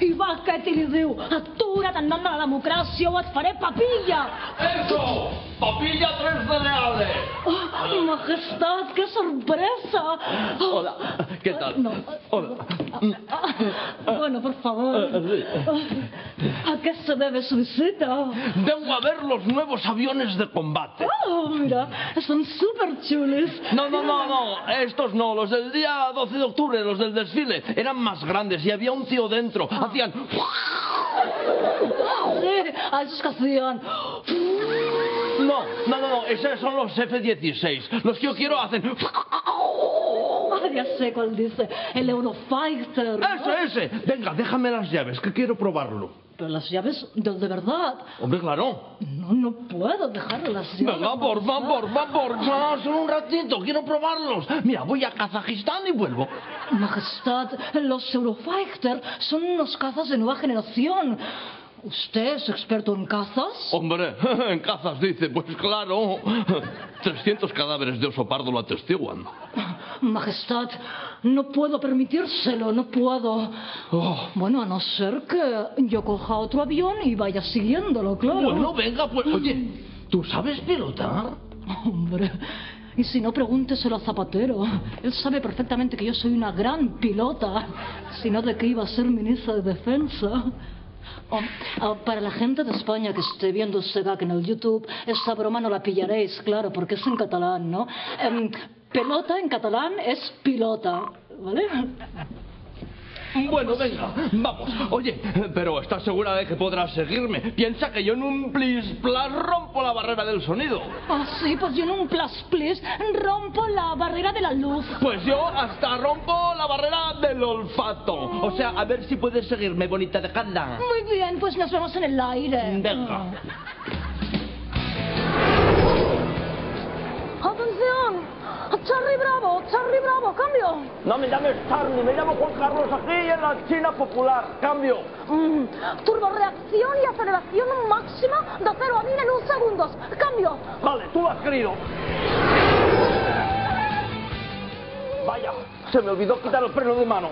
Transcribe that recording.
I va, què t'hi diu? Atura't en nom de la democràcia o et faré papilla! ¡Eso! ¡Papilla 3 cereales! Oh, majestat, qué sorpresa! Hola, ¿qué tal? No. Hola. Bueno, por favor. ¿A qué se debe su visita? Vengo a ver los nuevos aviones de combate. Oh, mira, son súper chulis. No, estos no, los del día 12 de octubre, los del desfile, eran más grandes y había un tío dentro, hacían... Sí, a esos que hacían... No, esos son los F-16, los que yo quiero hacen... Ah, ya sé cuál dice, el Eurofighter. ¡Ese! Venga, déjame las llaves, que quiero probarlo. Pero las llaves de verdad. Hombre, claro. No puedo dejar las llaves. Venga, por favor, solo un ratito, quiero probarlos. Mira, voy a Kazajistán y vuelvo. Majestad, los Eurofighter son unos cazas de nueva generación. ¿Usted es experto en cazas? Hombre, en cazas dice, pues claro. 300 cadáveres de oso pardo lo atestiguan. Majestad, no puedo permitírselo, no puedo. Oh. Bueno, a no ser que yo coja otro avión y vaya siguiéndolo, claro. Bueno, venga, pues... Oye, ¿tú sabes pilotar? Hombre, y si no, pregúnteselo a Zapatero. Él sabe perfectamente que yo soy una gran pilota. Si no, ¿de qué iba a ser ministra de Defensa? Para la gente de España que esté viendo usted en el YouTube, esta broma no la pillaréis, claro, porque es en catalán, ¿no? Pelota en catalán es pilota, ¿vale? Bueno, venga, vamos. Oye, pero ¿estás segura de que podrás seguirme? Piensa que yo en un plis-plas rompo la barrera del sonido. Ah, sí, pues yo en un plis rompo la barrera de la luz. Pues yo hasta rompo la barrera del olfato. O sea, a ver si puedes seguirme, bonita de Canda. Muy bien, pues nos vemos en el aire. Venga. ¡Atención! ¡Charlie Bravo! ¡Cambio! No me llames Charlie, me llamo Juan Carlos aquí en la China Popular. Cambio. Turboreacción y aceleración máxima de 0 a 1000 en 1 segundo. ¡Cambio! Vale, tú lo has querido. Vaya, se me olvidó quitar el freno de mano.